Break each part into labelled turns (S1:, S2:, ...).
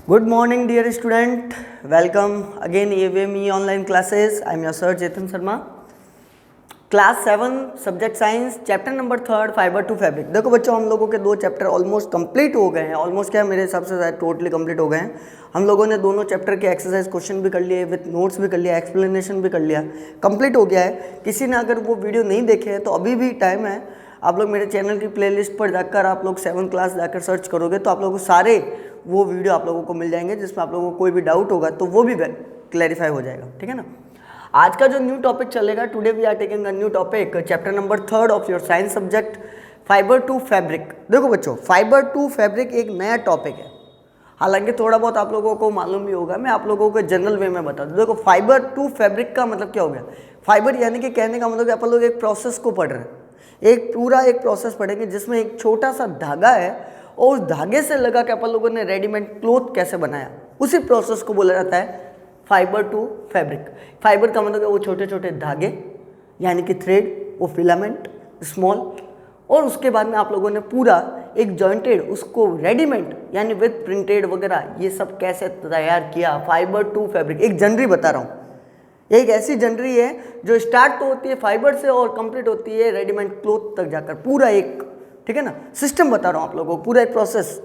S1: Good morning, dear student. Welcome again AVME online classes. I am your sir Chetan Sharma. Class 7 subject science chapter number 3 fibre to fabric. देखो बच्चों, हम लोगों के दो chapter almost complete हो गए हैं। ऑलमोस्ट क्या, मेरे हिसाब से शायद टोटली कंप्लीट हो गए हैं। हम लोगों ने दोनों चैप्टर के एक्सरसाइज क्वेश्चन भी कर लिए, विथ नोट्स भी कर लिया, एक्सप्लेनेशन भी कर लिया, कंप्लीट हो गया है। किसी ने अगर वो वीडियो नहीं देखे हैं तो अभी भी टाइम है। आप लोग मेरे चैनल की प्लेलिस्ट पर जाकर आप लोग 7 क्लास जाकर सर्च करोगे तो आप लोगों को सारे वो वीडियो आप लोगों को मिल जाएंगे, जिसमें आप लोगों को कोई भी डाउट होगा तो वो भी क्लैरिफाई हो जाएगा। ठीक है ना। आज का जो न्यू टॉपिक चलेगा, today we are taking a new topic, chapter number 3 of your science subject, fibre to fabric. देखो बच्चों, फाइबर टू फैब्रिक एक नया टॉपिक है। हालांकि थोड़ा बहुत आप लोगों को मालूम भी होगा, मैं आप लोगों को जनरल वे में बता दूं। देखो, फाइबर टू फैब्रिक का मतलब क्या हो गया। फाइबर यानी कि कहने का मतलब अपन लोग एक प्रोसेस को पढ़ रहे हैं, एक प्रोसेस पढ़ेंगे जिसमें एक छोटा सा धागा है और उस धागे से लगा के अपन लोगों ने रेडीमेड क्लोथ कैसे बनाया, उसी प्रोसेस को बोला जाता है फाइबर टू फैब्रिक। फाइबर का मतलब है वो छोटे छोटे धागे यानी कि थ्रेड, वो फिलामेंट स्मॉल, और उसके बाद में आप लोगों ने पूरा एक जॉइंटेड उसको रेडीमेड यानी विद प्रिंटेड वगैरह ये सब कैसे तैयार किया। फाइबर टू फैब्रिक एक जनरी बता रहा हूँ, एक ऐसी जनरी है जो स्टार्ट तो होती है फाइबर से और कंप्लीट होती है रेडीमेड क्लोथ तक जाकर, पूरा एक, ठीक है ना, सिस्टम बता रहा हूँ आप लोगों को, पूरा एक प्रोसेस।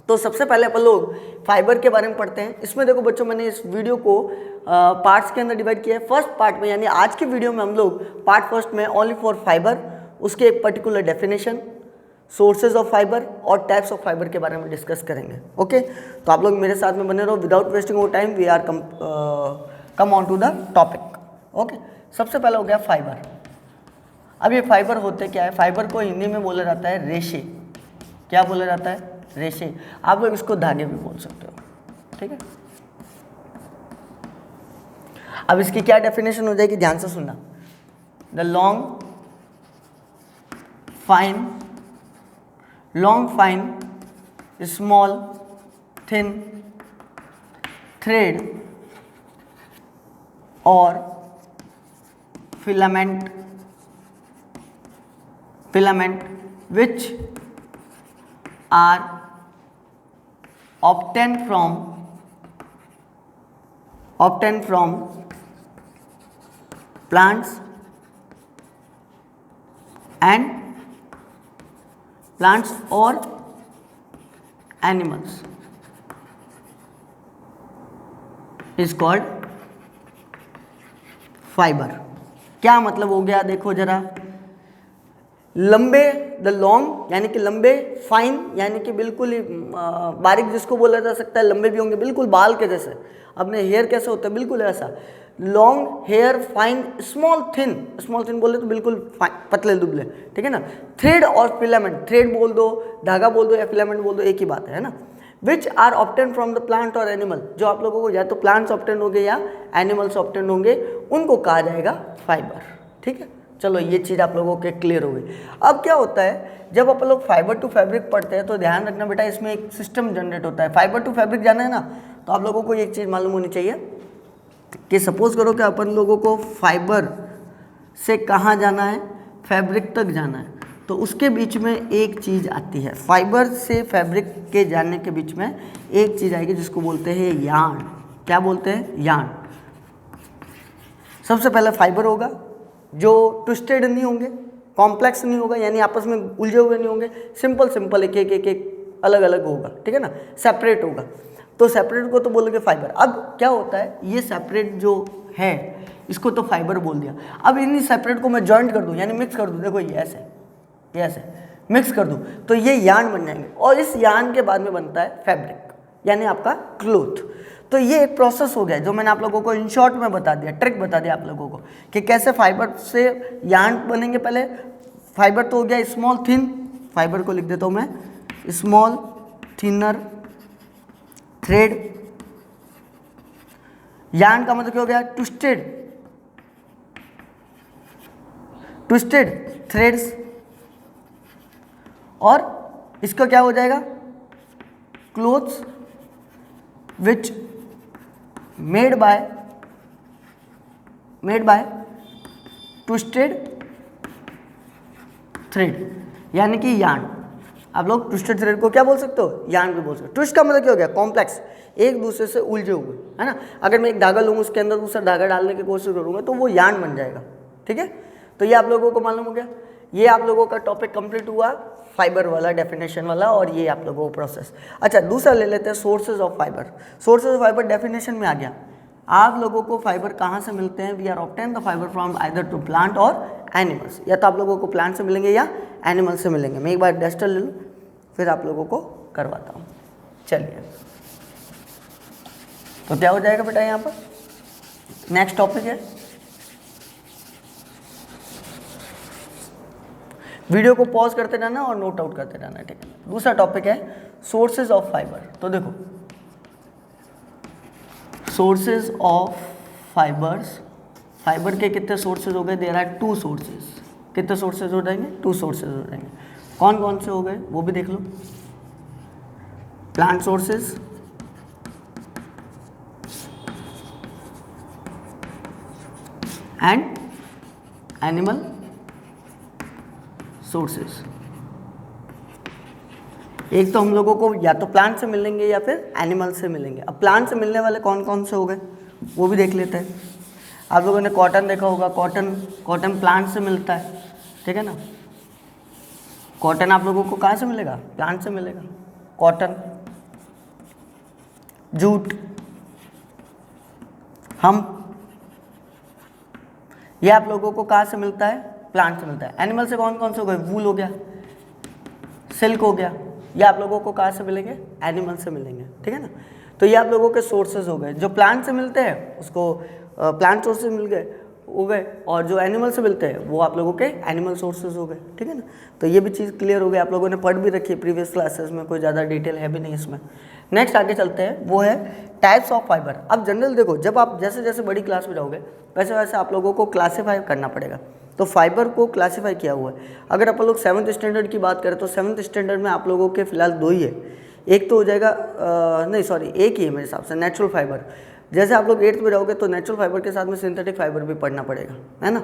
S1: तो सबसे पहले अपन लोग फाइबर के बारे में पढ़ते हैं। इसमें देखो बच्चों, मैंने इस वीडियो को पार्ट्स के अंदर डिवाइड किया है। फर्स्ट पार्ट में यानी आज की वीडियो में हम लोग पार्ट फर्स्ट में ओनली फॉर फाइबर, उसके एक particular definition, sources of fibre और टाइप्स ऑफ फाइबर के बारे में डिस्कस करेंगे। ओके, तो आप लोग मेरे साथ में बने रहो। Without wasting of time we are come on to the topic. Okay, सबसे पहले हो गया फाइबर। अब ये फाइबर होते क्या है, फाइबर को हिंदी में बोला जाता है रेशे। क्या बोला जाता है? रेशे। आप लोग इसको धागे भी बोल सकते हो, ठीक है। अब इसकी क्या डेफिनेशन हो जाएगी, ध्यान से सुनना। The long fine small thin thread और filament which are obtained from plants or animals is called fibre. क्या मतलब हो गया, देखो जरा। लंबे, द लॉन्ग यानी कि लंबे, फाइन यानी कि बिल्कुल ही बारीक, जिसको बोला जा सकता है लंबे भी होंगे बिल्कुल बाल के जैसे। अपने हेयर कैसे होता है, बिल्कुल ऐसा। Long hair, fine, small thin बोले तो बिल्कुल पतले दुबले, ठीक है ना। थ्रेड और फिलामेंट, थ्रेड बोल दो, धागा बोल दो या फिलामेंट बोल दो, एक ही बात है ना। Which are obtain from the plant और एनिमल, जो आप लोगों को या तो प्लांट्स ऑब्टेन होंगे या एनिमल्स ऑब्टेन होंगे, उनको कहा जाएगा फाइबर। ठीक है, चलो ये चीज़ आप लोगों के क्लियर हो गई। अब क्या होता है, जब अपन लोग फाइबर टू फैब्रिक पढ़ते हैं तो ध्यान रखना बेटा, इसमें एक सिस्टम जनरेट होता है। फाइबर टू फैब्रिक जाना है ना, तो आप लोगों को एक चीज़ मालूम होनी चाहिए कि सपोज करो कि अपन लोगों को फाइबर से कहाँ जाना है, फैब्रिक तक जाना है, तो उसके बीच में एक चीज़ आती है। फाइबर से फैब्रिक के जाने के बीच में एक चीज़ आएगी जिसको बोलते हैं यार्न। क्या बोलते हैं? यार्न। सबसे पहले फाइबर होगा जो ट्विस्टेड नहीं होंगे, कॉम्प्लेक्स नहीं होगा, यानी आपस में उलझे हुए नहीं होंगे, सिंपल एक अलग अलग होगा, ठीक है ना, सेपरेट होगा। तो सेपरेट को तो बोलोगे फाइबर। अब क्या होता है, ये सेपरेट जो है इसको तो फाइबर बोल दिया। अब इन्हीं सेपरेट को मैं जॉइंट कर दूं यानी मिक्स कर दूं, देखो ये ऐसे मिक्स कर दूं तो ये यार्न बन जाएंगे, और इस यार्न के बाद में बनता है फैब्रिक यानी आपका क्लोथ। तो ये एक प्रोसेस हो गया जो मैंने आप लोगों को इन शॉर्ट में बता दिया, ट्रिक बता दिया आप लोगों को कि कैसे फाइबर से यार्न बनेंगे। पहले फाइबर तो हो गया स्मॉल थिन, फाइबर को लिख देता हूं मैं, स्मॉल थिनर थ्रेड। यार्न का मतलब क्या हो गया, ट्विस्टेड थ्रेड्स, और इसका क्या हो जाएगा, clothes which made by twisted thread यानी कि यार्न। आप लोग ट्विस्टेड थ्रेड को क्या बोल सकते हो, यार्न भी बोल सकते हो। ट्विस्ट का मतलब क्या हो गया, कॉम्प्लेक्स, एक दूसरे से उलझे हुए, है ना। अगर मैं एक धागा लूँगा उसके अंदर दूसरा धागा डालने की कोशिश करूँगा तो वो यार्न बन जाएगा, ठीक है। तो ये आप लोगों को मालूम हो गया। ये आप लोगों का टॉपिक कंप्लीट हुआ, फाइबर वाला, डेफिनेशन वाला, और ये आप लोगों को प्रोसेस। अच्छा, दूसरा ले लेते हैं sources of fibre. Sources of fibre definition में आ गया, आप लोगों को फाइबर कहाँ से मिलते हैं, we are obtain the fibre from either to plant और एनिमल्स। या तो आप लोगों को प्लांट से मिलेंगे या एनिमल से मिलेंगे। मैं एक बार डस्टर ले लूँ फिर आप लोगों को करवाता हूँ। चलिए, तो क्या हो जाएगा बेटा, यहाँ पर नेक्स्ट टॉपिक है, वीडियो को पॉज करते रहना और नोट आउट करते रहना, ठीक है। दूसरा टॉपिक है सोर्सेज ऑफ फाइबर। तो देखो, सोर्सेज ऑफ फाइबर्स, फाइबर के कितने सोर्सेज हो गए, देयर आर 2 सोर्सेज। कितने सोर्सेज हो जाएंगे, 2 सोर्सेज हो जाएंगे। कौन कौन से हो गए वो भी देख लो, plant sources and animal sources. एक तो हम लोगों को या तो प्लांट से मिलेंगे या फिर एनिमल से मिलेंगे। अब प्लांट से मिलने वाले कौन कौन से हो गए वो भी देख लेते हैं। आप लोगों ने कॉटन देखा होगा, कॉटन प्लांट से मिलता है, ठीक है ना। कॉटन आप लोगों को कहाँ से मिलेगा, प्लांट से मिलेगा। कॉटन, जूट, हम, ये आप लोगों को कहाँ से मिलता है, प्लांट से मिलता है। एनिमल से कौन कौन से हो गए, वूल हो गया, सिल्क हो गया, ये आप लोगों को कहाँ से मिलेंगे, एनिमल से मिलेंगे, ठीक है ना। तो ये आप लोगों के सोर्सेज हो गए। जो प्लांट से मिलते हैं उसको प्लांट सोर्सेज मिल गए हो गए, और जो एनिमल से मिलते हैं वो आप लोगों के एनिमल सोर्सेज हो गए, ठीक है ना। तो ये भी चीज़ क्लियर हो गई, आप लोगों ने पढ़ भी रखी है प्रीवियस क्लासेस में, कोई ज़्यादा डिटेल है भी नहीं इसमें। नेक्स्ट आगे चलते हैं, वो है टाइप्स ऑफ फाइबर। अब जनरल देखो, जब आप जैसे जैसे बड़ी क्लास में जाओगे वैसे वैसे आप लोगों को क्लासीफाई करना पड़ेगा। तो फाइबर को क्लासीफाई किया हुआ है। अगर अपन लोग 7th स्टैंडर्ड की बात करें तो 7th स्टैंडर्ड में आप लोगों के फिलहाल 2 ही है। एक तो हो जाएगा एक ही है मेरे हिसाब से, नेचुरल फाइबर। जैसे आप लोग 8th में जाओगे तो नेचुरल फाइबर के साथ में सिंथेटिक फाइबर भी पढ़ना पड़ेगा, है ना।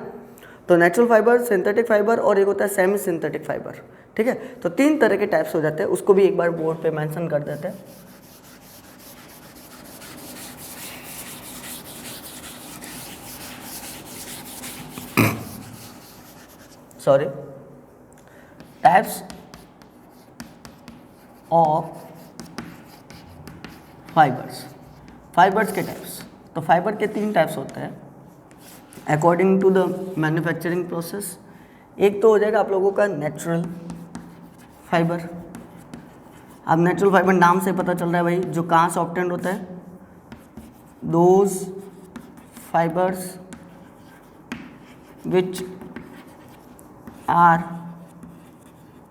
S1: तो नेचुरल फाइबर, सिंथेटिक फाइबर और एक होता है सेमी सिंथेटिक फाइबर, ठीक है। तो 3 तरह के टाइप्स हो जाते हैं, उसको भी एक बार बोर्ड पे मेंशन कर देते हैं। Sorry, types of fibres. Fibres के टाइप्स, तो फाइबर के 3 टाइप्स होते हैं according to the manufacturing process. एक तो हो जाएगा आप लोगों का नेचुरल फाइबर। अब नेचुरल फाइबर नाम से पता चल रहा है भाई, जो कहाँ से ऑब्टेन्ड होता है, those fibres which are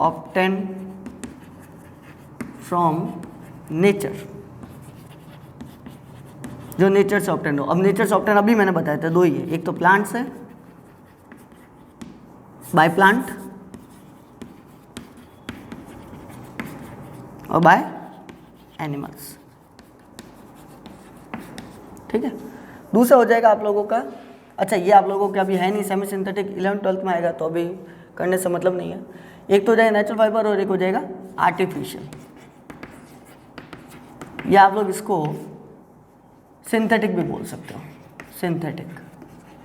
S1: obtained from nature, जो नेचर से ऑब्टेन हो। अब नेचर से ऑब्टेन अभी मैंने बताया था 2 ही है, एक तो प्लांट से बाय प्लांट और बाय एनिमल्स, ठीक है। दूसरा हो जाएगा आप लोगों का, अच्छा ये आप लोगों का अभी है नहीं, सेमी सिंथेटिक 11th-12th में आएगा तो अभी करने से मतलब नहीं है। एक तो हो जाएगा नेचुरल फाइबर और एक हो जाएगा आर्टिफिशियल। या आप लोग इसको सिंथेटिक भी बोल सकते हो, सिंथेटिक,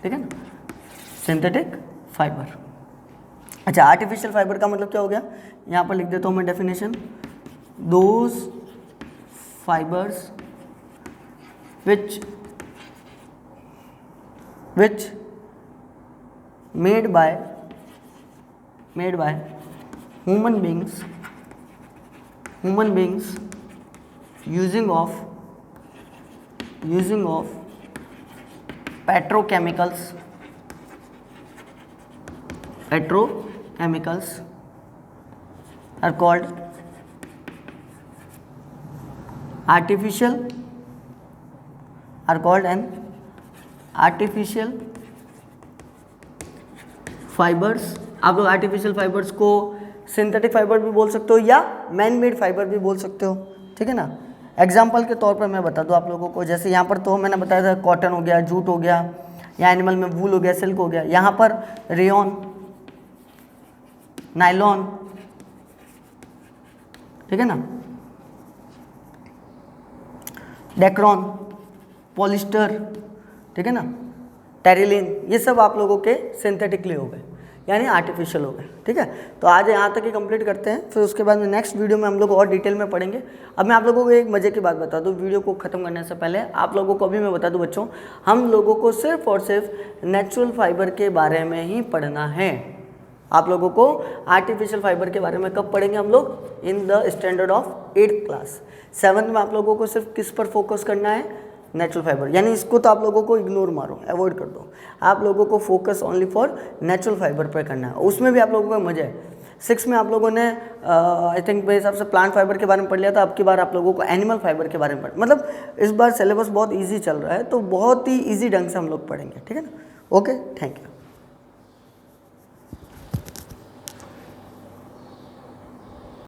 S1: ठीक है ना, सिंथेटिक फाइबर। अच्छा, आर्टिफिशियल फाइबर का मतलब क्या हो गया, यहाँ पर लिख देता हूँ मैं definition, those fibres which made by human beings using of petrochemicals are called artificial fibres. आप लोग आर्टिफिशियल फाइबर्स को सिंथेटिक फाइबर भी बोल सकते हो या मैन मेड फाइबर भी बोल सकते हो, ठीक है ना। एग्जाम्पल के तौर पर मैं बता दूं आप लोगों को, जैसे यहाँ पर तो मैंने बताया था कॉटन हो गया, जूट हो गया, या एनिमल में वूल हो गया, सिल्क हो गया। यहाँ पर रेयन, नायलॉन, ठीक है ना, डेक्रॉन, पॉलिस्टर, ठीक है ना, टेरिलिन, ये सब आप लोगों के सिंथेटिकली हो गए, यानी आर्टिफिशियल हो गए। ठीक है, तो आज यहाँ तक ही कंप्लीट करते हैं, फिर उसके बाद में नेक्स्ट वीडियो में हम लोग और डिटेल में पढ़ेंगे। अब मैं आप लोगों को एक मजे की बात बता दूँ, वीडियो को ख़त्म करने से पहले आप लोगों को अभी मैं बता दूँ बच्चों, हम लोगों को सिर्फ और सिर्फ नेचुरल फाइबर के बारे में ही पढ़ना है। आप लोगों को आर्टिफिशियल फाइबर के बारे में कब पढ़ेंगे हम लोग? In the standard of 8th class. 7th में आप लोगों को सिर्फ किस पर फोकस करना है? नेचुरल फाइबर, यानी इसको तो आप लोगों को इग्नोर मारो, अवॉइड कर दो। आप लोगों को focus only for natural fibre पर करना है, उसमें भी आप लोगों का मजा है। 6 में आप लोगों ने आई थिंक मेरे हिसाब से प्लांट फाइबर के बारे में पढ़ लिया था, अब की बार आप लोगों को एनिमल फाइबर के बारे में पढ़, मतलब इस बार सिलेबस बहुत ईजी चल रहा है, तो बहुत ही ईजी ढंग से हम लोग पढ़ेंगे। ठीक है ना, ओके, थैंक यू।